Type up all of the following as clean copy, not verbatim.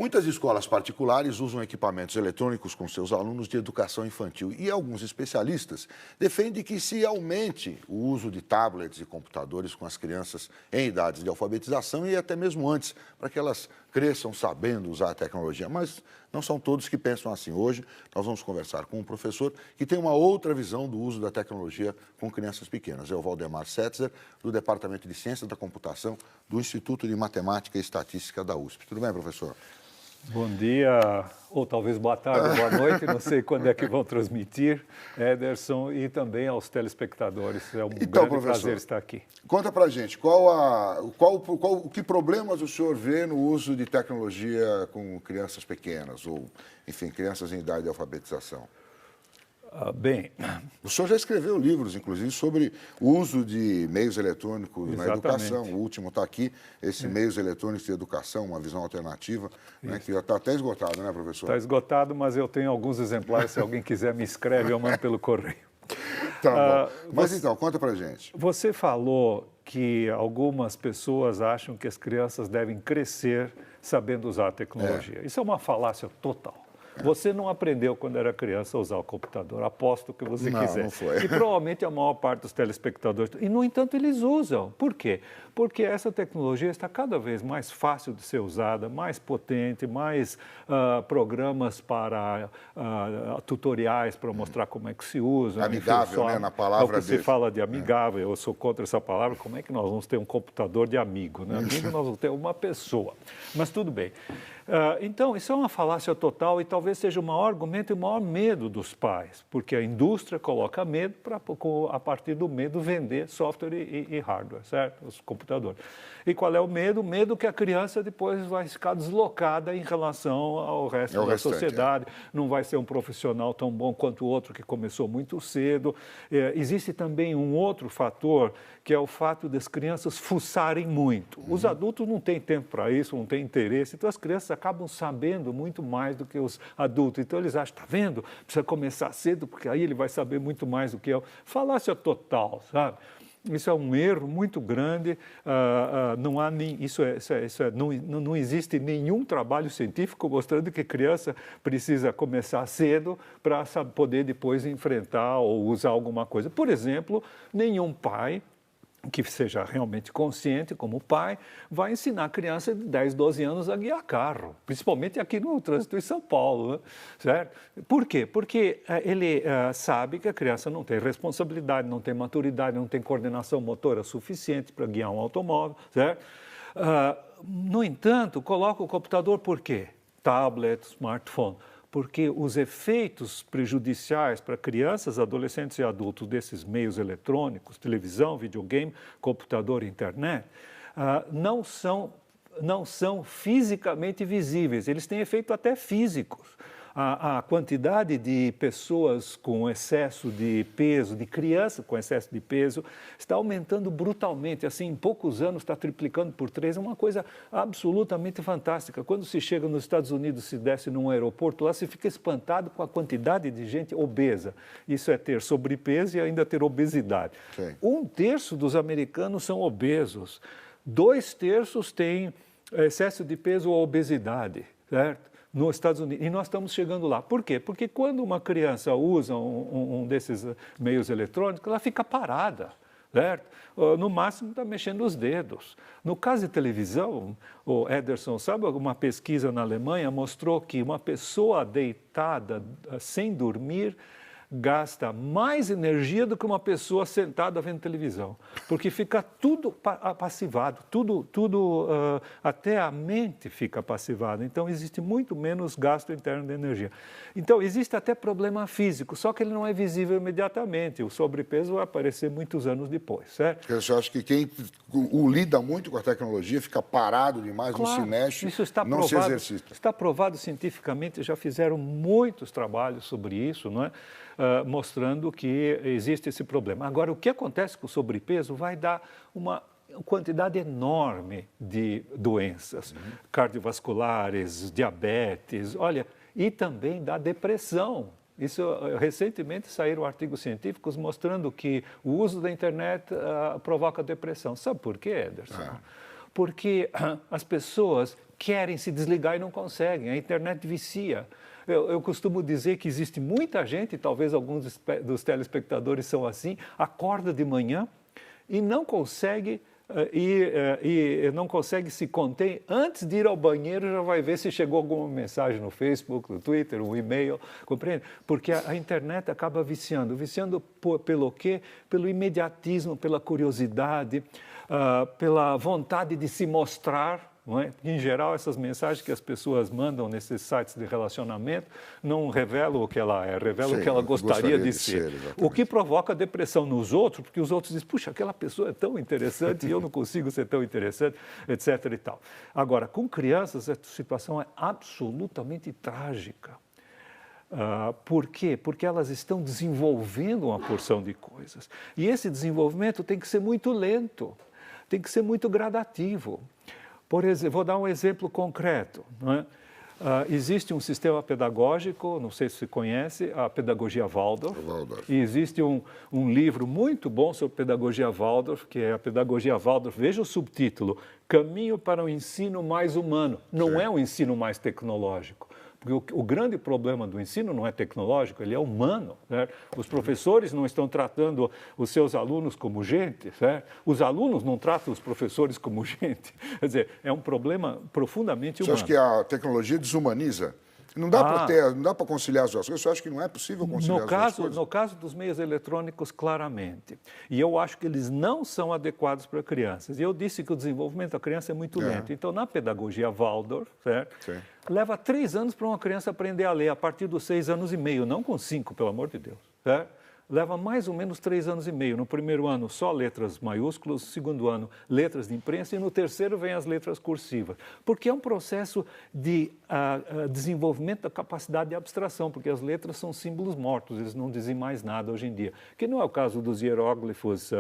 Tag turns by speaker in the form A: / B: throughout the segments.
A: Muitas escolas particulares usam equipamentos eletrônicos com seus alunos de educação infantil e alguns especialistas defendem que se aumente o uso de tablets e computadores com as crianças em idades de alfabetização e até mesmo antes, para que elas cresçam sabendo usar a tecnologia. Mas não são todos que pensam assim. Hoje nós vamos conversar com um professor que tem uma outra visão do uso da tecnologia com crianças pequenas. É o Valdemar Setzer, do Departamento de Ciências da Computação do Instituto de Matemática e Estatística da USP. Tudo bem, professor?
B: Bom dia, ou talvez boa tarde, boa noite, não sei quando é que vão transmitir, Ederson, e também aos telespectadores. É um grande prazer estar aqui.
A: Conta pra gente, que problemas o senhor vê no uso de tecnologia com crianças pequenas, ou, enfim, crianças em idade de alfabetização?
B: Bem...
A: O senhor já escreveu livros, inclusive, sobre o uso de meios eletrônicos na educação. O último está aqui, esse Meios Eletrônicos de Educação, uma visão alternativa, né, que já está até esgotado, né, professor? Está
B: esgotado, mas eu tenho alguns exemplares. Se alguém quiser me escreve, eu mando pelo correio.
A: Tá bom. Mas então, conta pra gente.
B: Você falou que algumas pessoas acham que as crianças devem crescer sabendo usar a tecnologia. Isso é uma falácia total. Você não aprendeu quando era criança a usar o computador, aposto o que você quiser.
A: Não foi.
B: E provavelmente a maior parte dos telespectadores. E, no entanto, eles usam. Por quê? Porque essa tecnologia está cada vez mais fácil de ser usada, mais potente, mais programas para tutoriais para mostrar como é que se usa.
A: Amigável, né, na palavra
B: dele. Se fala de amigável, eu sou contra essa palavra. Como é que nós vamos ter um computador de amigo? Né? Amigo nós vamos ter uma pessoa. Mas tudo bem. Então, isso é uma falácia total e talvez seja o maior argumento e o maior medo dos pais, porque a indústria coloca medo para, a partir do medo, vender software e hardware, certo? Os computadores. E qual é o medo? O medo que a criança depois vai ficar deslocada em relação ao resto da sociedade, não vai ser um profissional tão bom quanto o outro que começou muito cedo. Existe também um outro fator, que é o fato das crianças fuçarem muito. Os adultos não têm tempo para isso, não têm interesse, então as crianças acabam sabendo muito mais do que os adultos. Então eles acham, está vendo? Precisa começar cedo, porque aí ele vai saber muito mais do que eu. Falácia total, sabe? Isso é um erro muito grande, não há não existe nenhum trabalho científico mostrando que criança precisa começar cedo para poder depois enfrentar ou usar alguma coisa. Por exemplo, nenhum pai que seja realmente consciente, como pai, vai ensinar a criança de 10, 12 anos a guiar carro, principalmente aqui no trânsito em São Paulo, né? Certo? Por quê? Porque ele sabe que a criança não tem responsabilidade, não tem maturidade, não tem coordenação motora suficiente para guiar um automóvel, certo? No entanto, coloca o computador por quê? Tablet, smartphone. Porque os efeitos prejudiciais para crianças, adolescentes e adultos desses meios eletrônicos, televisão, videogame, computador e internet, não são fisicamente visíveis, eles têm efeito até físicos. A quantidade de pessoas com excesso de peso, de criança com excesso de peso, está aumentando brutalmente. Assim, em poucos anos está triplicando por 3, é uma coisa absolutamente fantástica. Quando se chega nos Estados Unidos, se desce num aeroporto, lá se fica espantado com a quantidade de gente obesa. Isso é ter sobrepeso e ainda ter obesidade.
A: Sim.
B: 1/3 dos americanos são obesos, 2/3 têm excesso de peso ou obesidade, certo? Nos Estados Unidos. E nós estamos chegando lá. Por quê? Porque quando uma criança usa um desses meios eletrônicos, ela fica parada, certo? No máximo está mexendo os dedos. No caso de televisão, o Ederson, sabe, uma pesquisa na Alemanha mostrou que uma pessoa deitada sem dormir gasta mais energia do que uma pessoa sentada vendo televisão, porque fica tudo passivado, até a mente fica passivada, então existe muito menos gasto interno de energia. Então existe até problema físico, só que ele não é visível imediatamente, o sobrepeso vai aparecer muitos anos depois, certo?
A: Eu acho que quem lida muito com a tecnologia fica parado demais, claro, não se mexe,
B: isso está
A: não
B: provado,
A: se exercita.
B: Está provado cientificamente, já fizeram muitos trabalhos sobre isso, não é? Mostrando que existe esse problema. Agora, o que acontece com o sobrepeso vai dar uma quantidade enorme de doenças cardiovasculares, diabetes, olha, e também da depressão. Isso, recentemente saíram artigos científicos mostrando que o uso da internet provoca depressão. Sabe por quê, Ederson? Porque as pessoas querem se desligar e não conseguem. A internet vicia. Eu costumo dizer que existe muita gente, talvez alguns dos telespectadores são assim, acorda de manhã e não consegue não consegue se conter, antes de ir ao banheiro já vai ver se chegou alguma mensagem no Facebook, no Twitter, um e-mail, compreende? Porque a internet acaba viciando pelo quê? Pelo imediatismo, pela curiosidade, pela vontade de se mostrar. Não é? Em geral, essas mensagens que as pessoas mandam nesses sites de relacionamento não revelam o que ela é, revelam o que ela gostaria de ser. O que provoca depressão nos outros, porque os outros dizem, puxa, aquela pessoa é tão interessante e eu não consigo ser tão interessante, etc. e tal. Agora, com crianças, a situação é absolutamente trágica. Por quê? Porque elas estão desenvolvendo uma porção de coisas. E esse desenvolvimento tem que ser muito lento, tem que ser muito gradativo. Por exemplo, vou dar um exemplo concreto. Não é? Existe um sistema pedagógico, não sei se você conhece, a pedagogia Waldorf. E existe um livro muito bom sobre pedagogia Waldorf, que é a pedagogia Waldorf. Veja o subtítulo, Caminho para um ensino mais humano. Não é um ensino mais tecnológico. Porque o grande problema do ensino não é tecnológico, ele é humano. Certo? Os professores não estão tratando os seus alunos como gente, certo? Os alunos não tratam os professores como gente. Quer dizer, é um problema profundamente humano.
C: Você acha que a tecnologia desumaniza? Não dá para conciliar as duas coisas? Você acha que não é possível conciliar as duas coisas?
B: No caso dos meios eletrônicos, claramente. E eu acho que eles não são adequados para crianças. E eu disse que o desenvolvimento da criança é muito lento. Então, na pedagogia Waldorf, certo? Sim. Leva 3 anos para uma criança aprender a ler, a partir dos 6 anos e meio, não com 5, pelo amor de Deus. Certo? Leva mais ou menos 3 anos e meio. No primeiro ano, só letras maiúsculas, no segundo ano, letras de imprensa, e no terceiro vem as letras cursivas. Porque é um processo de desenvolvimento da capacidade de abstração, porque as letras são símbolos mortos, eles não dizem mais nada hoje em dia. Que não é o caso dos hieróglifos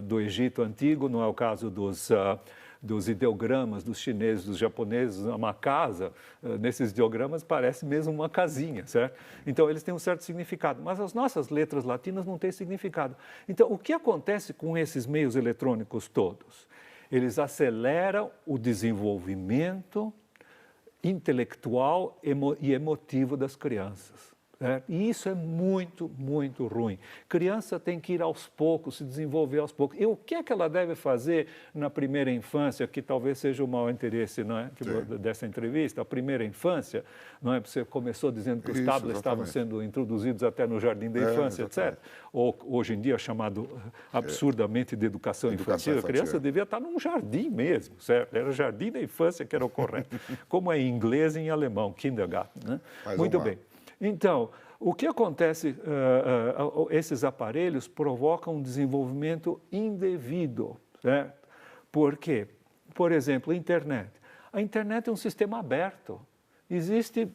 B: do Egito Antigo, não é o caso dos ideogramas dos chineses, dos japoneses. Uma casa, nesses ideogramas, parece mesmo uma casinha, certo? Então, eles têm um certo significado, mas as nossas letras latinas não têm significado. Então, o que acontece com esses meios eletrônicos todos? Eles aceleram o desenvolvimento intelectual e emotivo das crianças. E isso é muito, muito ruim. Criança tem que ir aos poucos, se desenvolver aos poucos. E o que é que ela deve fazer na primeira infância, que talvez seja o maior interesse, não é, dessa entrevista? A primeira infância, não é? Você começou dizendo que os tablets estavam sendo introduzidos até no jardim da infância, etc. Ou hoje em dia chamado absurdamente de educação infantil. A criança devia estar num jardim mesmo, certo? Era o jardim da infância que era o correto. Como é em inglês e em alemão, Kindergarten. Né? Muito bem. Então, o que acontece, esses aparelhos provocam um desenvolvimento indevido, certo? Por quê? Por exemplo, a internet. A internet é um sistema aberto. Existem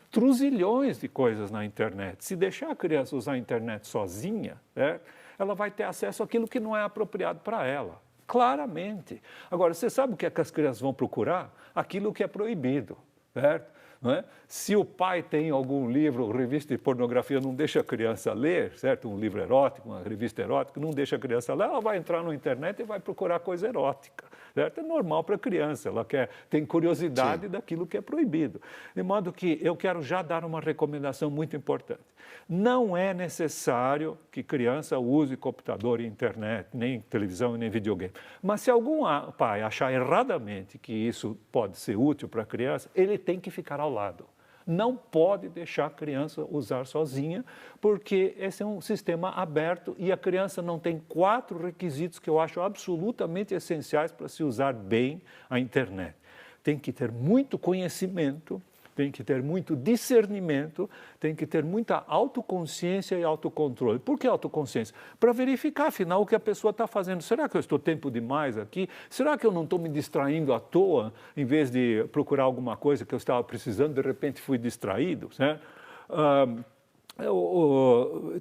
B: truzilhões de coisas na internet. Se deixar a criança usar a internet sozinha, certo? Ela vai ter acesso àquilo que não é apropriado para ela. Claramente. Agora, você sabe o que é que as crianças vão procurar? Aquilo que é proibido, certo? Não é? Se o pai tem algum livro, revista de pornografia, não deixa a criança ler, certo? Um livro erótico, uma revista erótica, não deixa a criança ler, ela vai entrar na internet e vai procurar coisa erótica, certo? É normal para a criança, ela tem curiosidade daquilo que é proibido. De modo que eu quero já dar uma recomendação muito importante. Não é necessário que criança use computador e internet, nem televisão e nem videogame. Mas se algum pai achar erradamente que isso pode ser útil para a criança, ele tem que ficar ao lado. Não pode deixar a criança usar sozinha, porque esse é um sistema aberto e a criança não tem 4 requisitos que eu acho absolutamente essenciais para se usar bem a internet. Tem que ter muito conhecimento, tem que ter muito discernimento, tem que ter muita autoconsciência e autocontrole. Por que autoconsciência? Para verificar, afinal, o que a pessoa está fazendo. Será que eu estou tempo demais aqui? Será que eu não estou me distraindo à toa, em vez de procurar alguma coisa que eu estava precisando, de repente fui distraído? Né?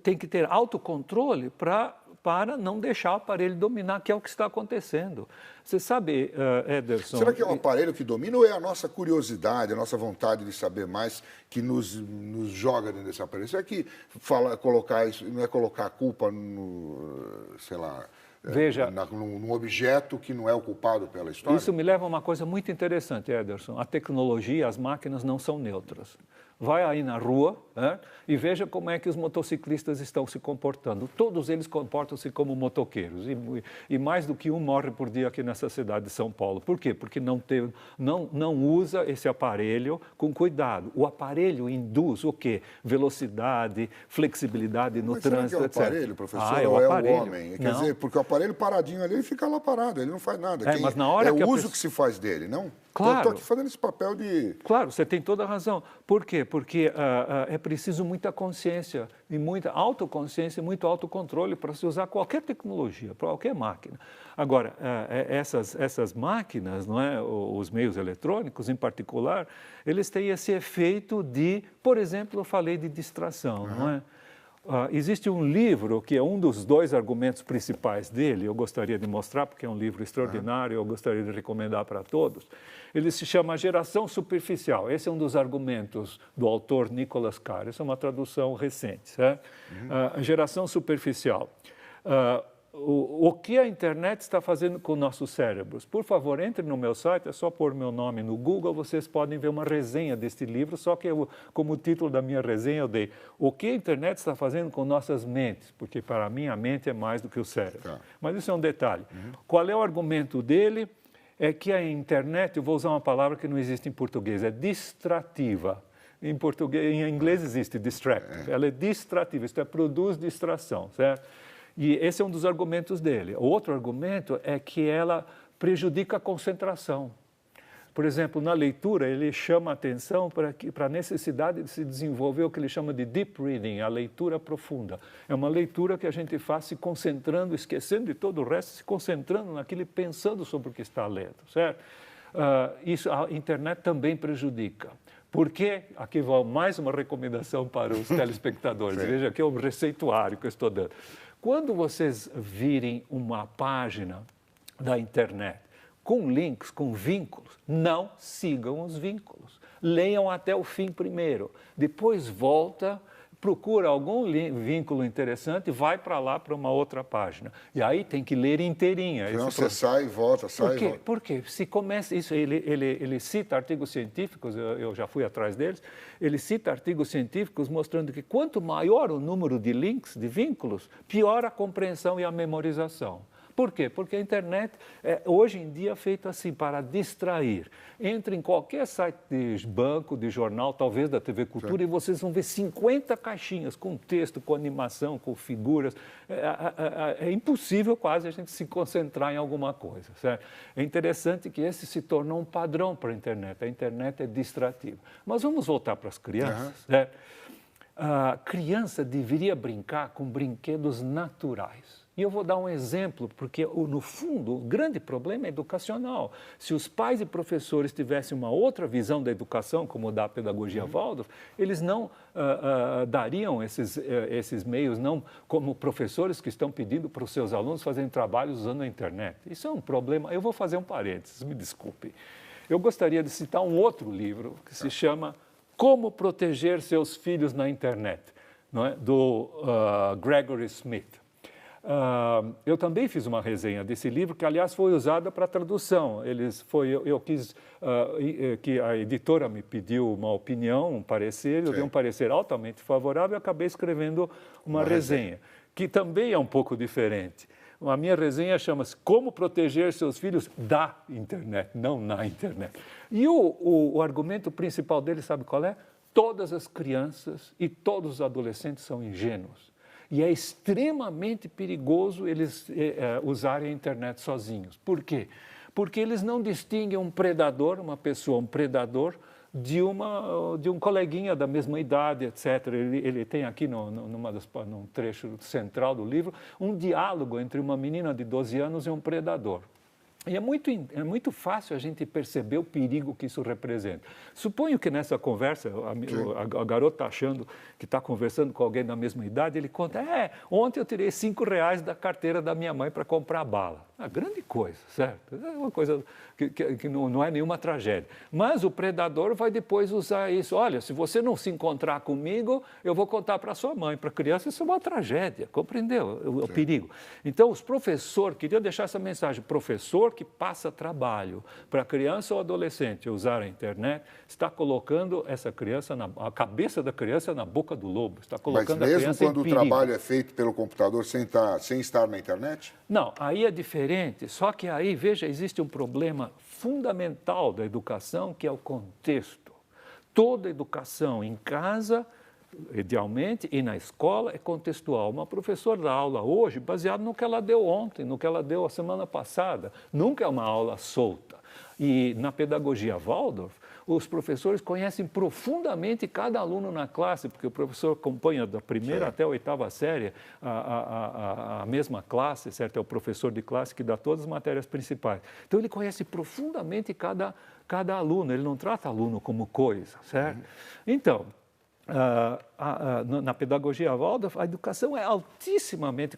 B: Tem que ter autocontrole para não deixar o aparelho dominar, que é o que está acontecendo. Você sabe, Ederson...
C: Será que é o aparelho que domina ou é a nossa curiosidade, a nossa vontade de saber mais que nos joga dentro desse aparelho? Será que colocar isso não é colocar a culpa no, sei lá,
B: Veja,
C: num objeto que não é ocupado pela história?
B: isso me leva a uma coisa muito interessante, Ederson. A tecnologia, as máquinas não são neutras. Vai aí na rua, né, e veja como é que os motociclistas estão se comportando. Todos eles comportam-se como motoqueiros. E mais do que um morre por dia aqui nessa cidade de São Paulo. Por quê? Porque não usa esse aparelho com cuidado. O aparelho induz o quê? Velocidade, flexibilidade no trânsito,
C: etc. Mas será que é o aparelho, professor,
B: é o
C: ou é
B: aparelho.
C: o homem? Quer dizer, porque o aparelho paradinho ali, ele fica lá parado, ele não faz nada.
B: Mas na hora
C: é
B: que
C: o uso que se faz dele, não?
B: Claro.
C: Estou aqui fazendo esse papel de...
B: Claro, você tem toda a razão. Por quê? Porque é preciso muita consciência e muita autoconsciência e muito autocontrole para se usar qualquer tecnologia, qualquer máquina. Agora, essas máquinas, não é? Os meios eletrônicos em particular, eles têm esse efeito de, por exemplo, eu falei de distração, não é? Existe um livro que é um dos 2 argumentos principais dele, eu gostaria de mostrar porque é um livro extraordinário, eu gostaria de recomendar para todos. Ele se chama Geração Superficial. Esse é um dos argumentos do autor Nicholas Carr. Essa é uma tradução recente. Geração Superficial. O que a internet está fazendo com nossos cérebros? Por favor, entre no meu site, é só pôr meu nome no Google, vocês podem ver uma resenha deste livro, só que como título da minha resenha eu dei o que a internet está fazendo com nossas mentes, porque para mim a mente é mais do que o cérebro. Tá. Mas isso é um detalhe. Qual é o argumento dele? É que a internet, eu vou usar uma palavra que não existe em português, é distrativa. Em português, em inglês existe distract. Ela é distrativa, isto é, produz distração, certo? E esse é um dos argumentos dele. O outro argumento é que ela prejudica a concentração. Por exemplo, na leitura, ele chama a atenção para a necessidade de se desenvolver o que ele chama de deep reading, a leitura profunda. É uma leitura que a gente faz se concentrando, esquecendo de todo o resto, se concentrando naquilo e pensando sobre o que está lendo, certo? Isso a internet também prejudica. Porque, aqui vai mais uma recomendação para os telespectadores, veja aqui é um receituário que eu estou dando. Quando vocês virem uma página da internet com links, com vínculos, não sigam os vínculos. Leiam até o fim primeiro. Depois volta, procura algum vínculo interessante e vai para lá para uma outra página. E aí tem que ler inteirinha.
C: Não, você sai e volta, sai e volta.
B: Por quê? Se começa isso, ele cita artigos científicos, eu já fui atrás deles, ele cita artigos científicos mostrando que quanto maior o número de links, de vínculos, pior a compreensão e a memorização. Por quê? Porque a internet é, hoje em dia, feita assim, para distrair. Entre em qualquer site de banco, de jornal, talvez da TV Cultura, e vocês vão ver 50 caixinhas com texto, com animação, com figuras. É impossível quase a gente se concentrar em alguma coisa, certo? É interessante que esse se tornou um padrão para a internet. A internet é distrativa. Mas vamos voltar para as crianças, certo? A criança deveria brincar com brinquedos naturais. E eu vou dar um exemplo, porque, no fundo, o grande problema é educacional. Se os pais e professores tivessem uma outra visão da educação, como da pedagogia Waldorf, eles não dariam esses meios, não como professores que estão pedindo para os seus alunos fazerem trabalhos usando a internet. Isso é um problema. Eu vou fazer um parênteses, me desculpe. Eu gostaria de citar um outro livro que se chama Como Proteger Seus Filhos na Internet, não é? Do Gregory Smith. Eu também fiz uma resenha desse livro, que, aliás, foi usada para tradução. Eu quis que a editora me pediu uma opinião, um parecer, eu dei um parecer altamente favorável e acabei escrevendo uma resenha, que também é um pouco diferente. A minha resenha chama-se Como Proteger Seus Filhos da Internet, não na Internet. E o argumento principal dele, sabe qual é? Todas as crianças e todos os adolescentes são ingênuos. E é extremamente perigoso eles usarem a internet sozinhos. Por quê? Porque eles não distinguem um predador, uma pessoa, um predador, de um coleguinha da mesma idade, etc. Ele tem aqui, num trecho central do livro, um diálogo entre uma menina de 12 anos e um predador. E é muito fácil a gente perceber o perigo que isso representa. Suponho que nessa conversa, a garota está achando que está conversando com alguém da mesma idade, ele conta, ontem eu tirei R$5 da carteira da minha mãe para comprar bala. A grande coisa, certo? É uma coisa que não é nenhuma tragédia. Mas o predador vai depois usar isso. Olha, se você não se encontrar comigo, eu vou contar para sua mãe. Para a criança, isso é uma tragédia, compreendeu? O perigo. Então, os professores, queria deixar essa mensagem, professor que passa trabalho para a criança ou adolescente usar a internet, está colocando essa criança, a cabeça da criança na boca do lobo. Está colocando
C: Mas
B: a criança em
C: mesmo quando o
B: perigo.
C: trabalho é feito pelo computador sem estar na internet?
B: Não, aí é diferente, só que aí, veja, existe um problema fundamental da educação, que é o contexto. Toda educação em casa, idealmente, e na escola é contextual. Uma professora dá aula hoje baseado no que ela deu ontem, no que ela deu a semana passada. Nunca é uma aula solta. E na pedagogia Waldorf, os professores conhecem profundamente cada aluno na classe, porque o professor acompanha da primeira até a 8ª série a mesma classe, certo? É o professor de classe que dá todas as matérias principais. Então, ele conhece profundamente cada aluno, ele não trata aluno como coisa, certo? Então, na pedagogia Waldorf, a educação é altissimamente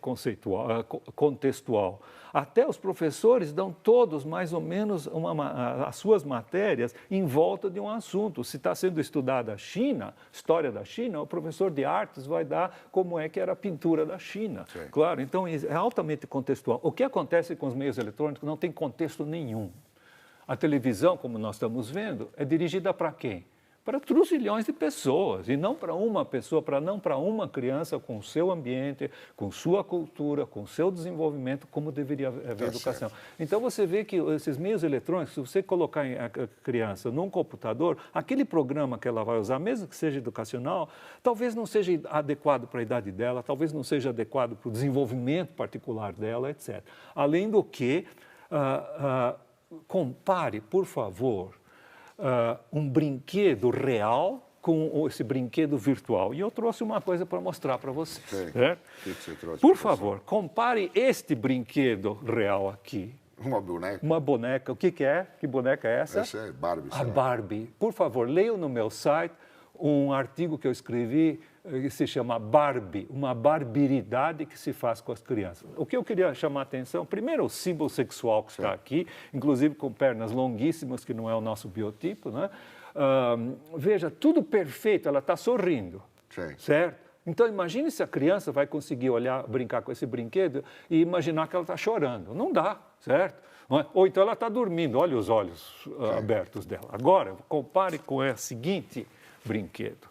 B: contextual. Até os professores dão todos, mais ou menos, as suas matérias em volta de um assunto. Se está sendo estudada a China, história da China, o professor de artes vai dar como é que era a pintura da China. Sim. Claro, então é altamente contextual. O que acontece com os meios eletrônicos não tem contexto nenhum. A televisão, como nós estamos vendo, é dirigida para quem? Para truzilhões de pessoas, e não para uma pessoa, não para uma criança com o seu ambiente, com sua cultura, com o seu desenvolvimento, como deveria haver educação. Certo. Então, você vê que esses meios eletrônicos, se você colocar a criança num computador, aquele programa que ela vai usar, mesmo que seja educacional, talvez não seja adequado para a idade dela, talvez não seja adequado para o desenvolvimento particular dela, etc. Além do que, compare, por favor, um brinquedo real com esse brinquedo virtual. E eu trouxe uma coisa para mostrar para vocês. Certo?
C: O que você trouxe?
B: Por favor, compare este brinquedo real aqui.
C: Uma boneca?
B: Uma boneca. O que é? Que boneca é essa?
C: Essa é Barbie.
B: A Barbie. Por favor, leiam no meu site um artigo que eu escrevi que se chama Barbie, uma barbaridade que se faz com as crianças. O que eu queria chamar a atenção, primeiro, o símbolo sexual que está aqui, inclusive com pernas longuíssimas, que não é o nosso biotipo, né? Veja, tudo perfeito, ela está sorrindo, certo? Então, imagine se a criança vai conseguir olhar, brincar com esse brinquedo e imaginar que ela está chorando. Não dá, certo? Ou então ela está dormindo, olha os olhos abertos dela. Agora, compare com o seguinte brinquedo.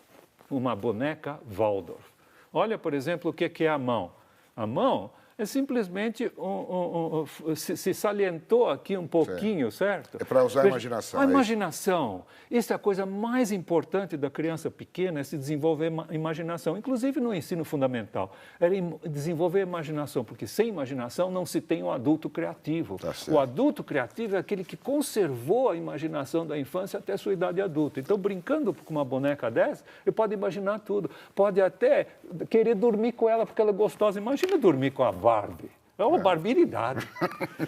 B: Uma boneca Waldorf. Olha, por exemplo, o que é a mão. A mão é simplesmente se salientou aqui um pouquinho, certo?
C: É para usar a imaginação.
B: A imaginação. Isso é a coisa mais importante da criança pequena, é se desenvolver a imaginação, inclusive no ensino fundamental. É desenvolver a imaginação, porque sem imaginação não se tem um adulto criativo. O adulto criativo é aquele que conservou a imaginação da infância até a sua idade adulta. Então, brincando com uma boneca dessa, ele pode imaginar tudo. Pode até querer dormir com ela porque ela é gostosa. Imagina dormir com a Barbie. É uma barbaridade.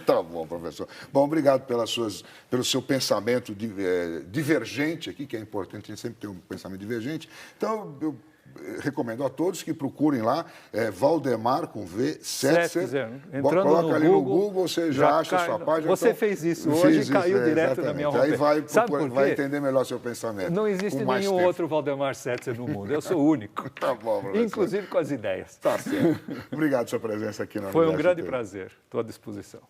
C: Tá bom, professor. Bom, obrigado pelo seu pensamento divergente aqui, que é importante, a gente sempre ter um pensamento divergente. Então, eu recomendo a todos que procurem lá, Valdemar com V, Setzer. Coloca ali no Google, você já acha a sua página.
B: Você fez isso hoje e caiu direto na minha homepage.
C: Aí vai entender melhor seu pensamento.
B: Não existe nenhum outro Valdemar Setzer no mundo. Eu sou o único.
C: Tá bom, professor.
B: Inclusive com as ideias.
C: Tá certo. Obrigado pela sua presença aqui na
B: Foi um grande prazer. Estou à disposição.